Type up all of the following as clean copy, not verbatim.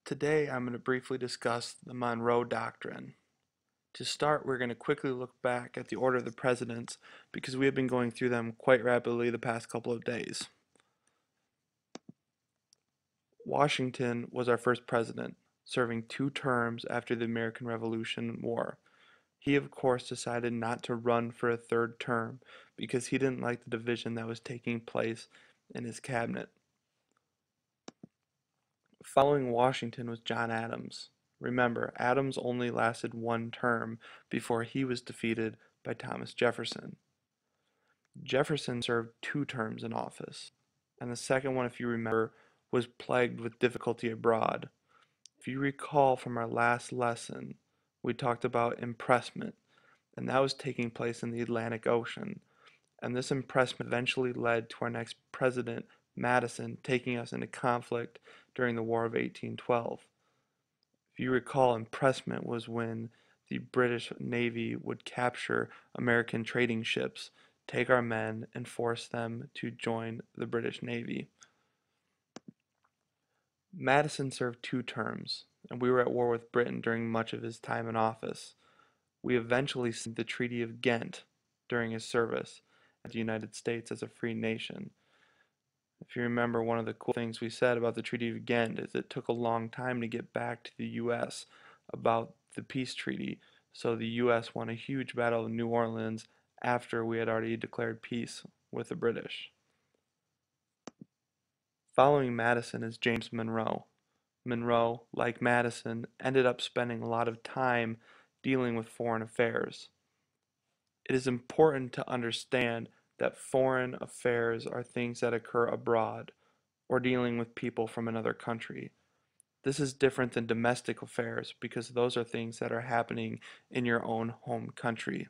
Today I'm going to briefly discuss the Monroe Doctrine. To start, we're going to quickly look back at the order of the presidents because we have been going through them quite rapidly the past couple of days. Washington was our first president, serving 2 terms after the American Revolution War. He, of course, decided not to run for a 3rd term because he didn't like the division that was taking place in his cabinet. Following Washington was John Adams. Remember, Adams only lasted 1 term before he was defeated by Thomas Jefferson. Jefferson served 2 terms in office, and the second one, if you remember, was plagued with difficulty abroad. If you recall from our last lesson, we talked about impressment, and that was taking place in the Atlantic Ocean. And this impressment eventually led to our next president, Madison, taking us into conflict during the War of 1812. If you recall, impressment was when the British Navy would capture American trading ships, take our men, and force them to join the British Navy. Madison served 2 terms, and we were at war with Britain during much of his time in office. We eventually signed the Treaty of Ghent during his service at the United States as a free nation. If you remember, one of the cool things we said about the Treaty of Ghent is it took a long time to get back to the U.S. about the peace treaty, so the U.S. won a huge battle in New Orleans after we had already declared peace with the British. Following Madison is James Monroe. Monroe, like Madison, ended up spending a lot of time dealing with foreign affairs. It is important to understand that foreign affairs are things that occur abroad, or dealing with people from another country. This is different than domestic affairs because those are things that are happening in your own home country.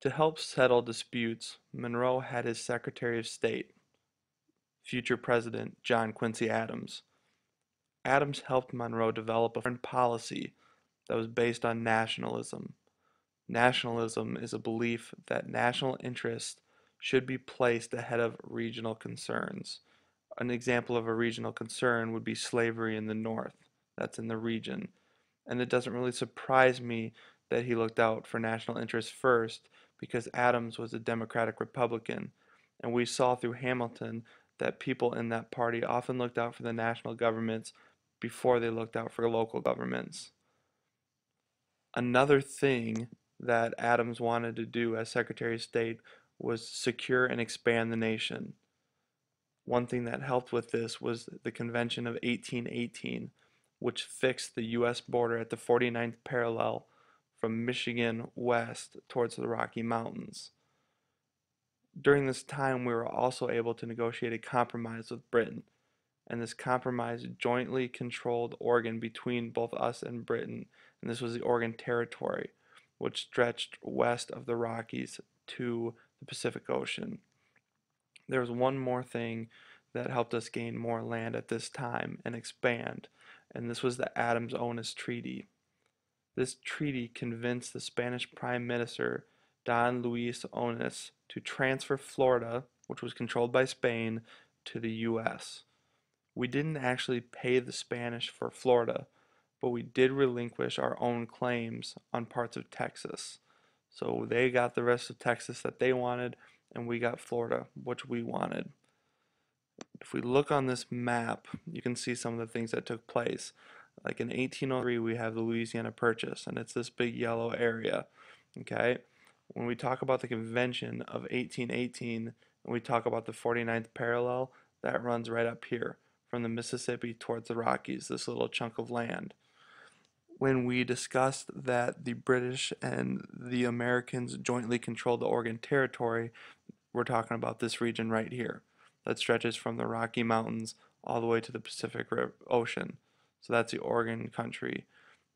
To help settle disputes, Monroe had his Secretary of State, future President John Quincy Adams. Adams helped Monroe develop a foreign policy that was based on nationalism. Nationalism is a belief that national interests should be placed ahead of regional concerns. An example of a regional concern would be slavery in the North. That's in the region. And it doesn't really surprise me that he looked out for national interests first because Adams was a Democratic Republican. And we saw through Hamilton that people in that party often looked out for the national governments before they looked out for local governments. Another thing that Adams wanted to do as Secretary of State was secure and expand the nation. One thing that helped with this was the Convention of 1818, which fixed the U.S. border at the 49th parallel from Michigan west towards the Rocky Mountains. During this time, we were also able to negotiate a compromise with Britain, and this compromise jointly controlled Oregon between both us and Britain, and this was the Oregon Territory, which stretched west of the Rockies to the Pacific Ocean. There was one more thing that helped us gain more land at this time and expand, and this was the Adams-Onis Treaty. This treaty convinced the Spanish Prime Minister Don Luis Onis to transfer Florida, which was controlled by Spain, to the U.S. We didn't actually pay the Spanish for Florida, but we did relinquish our own claims on parts of Texas. So they got the rest of Texas that they wanted, and we got Florida, which we wanted. If we look on this map, you can see some of the things that took place. Like in 1803, we have the Louisiana Purchase, and it's this big yellow area. Okay? When we talk about the Convention of 1818, and we talk about the 49th parallel, that runs right up here, from the Mississippi towards the Rockies, this little chunk of land. When we discussed that the British and the Americans jointly controlled the Oregon Territory, we're talking about this region right here that stretches from the Rocky Mountains all the way to the Pacific Ocean. So that's the Oregon country.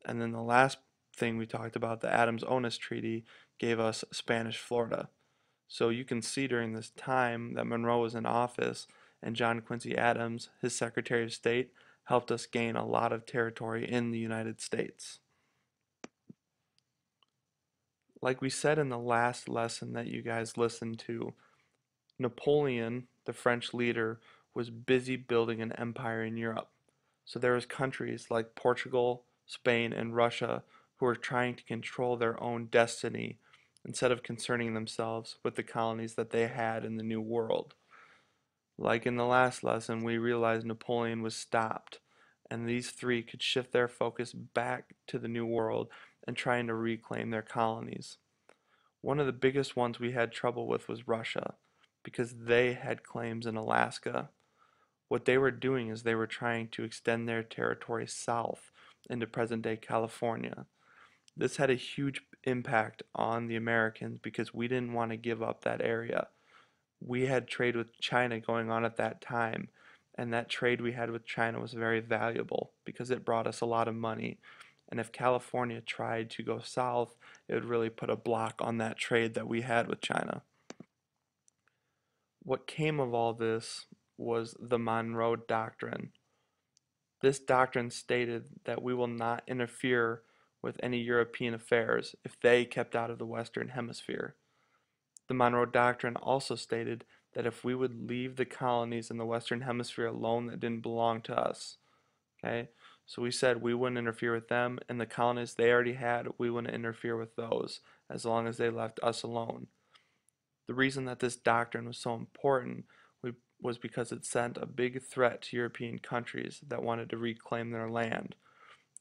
And then the last thing we talked about, the Adams-Onis Treaty, gave us Spanish Florida. So you can see during this time that Monroe was in office and John Quincy Adams, his Secretary of State, helped us gain a lot of territory in the United States. Like we said in the last lesson that you guys listened to, Napoleon, the French leader, was busy building an empire in Europe. So there was countries like Portugal, Spain, and Russia who were trying to control their own destiny instead of concerning themselves with the colonies that they had in the New World. Like in the last lesson, we realized Napoleon was stopped, and these three could shift their focus back to the New World and trying to reclaim their colonies. One of the biggest ones we had trouble with was Russia, because they had claims in Alaska. What they were doing is they were trying to extend their territory south into present-day California. This had a huge impact on the Americans because we didn't want to give up that area. We had trade with China going on at that time, and that trade we had with China was very valuable because it brought us a lot of money. And if California tried to go south, it would really put a block on that trade that we had with China. What came of all this was the Monroe Doctrine. This doctrine stated that we will not interfere with any European affairs if they kept out of the Western Hemisphere. The Monroe Doctrine also stated that if we would leave the colonies in the Western Hemisphere alone that didn't belong to us, okay? So we said we wouldn't interfere with them, and the colonies they already had, we wouldn't interfere with those as long as they left us alone. The reason that this doctrine was so important was because it sent a big threat to European countries that wanted to reclaim their land.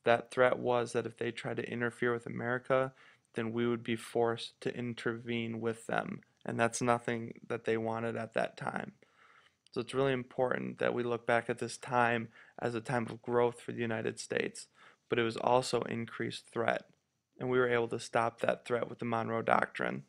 That threat was that if they tried to interfere with America, then we would be forced to intervene with them. And that's nothing that they wanted at that time. So it's really important that we look back at this time as a time of growth for the United States, but it was also increased threat. And we were able to stop that threat with the Monroe Doctrine.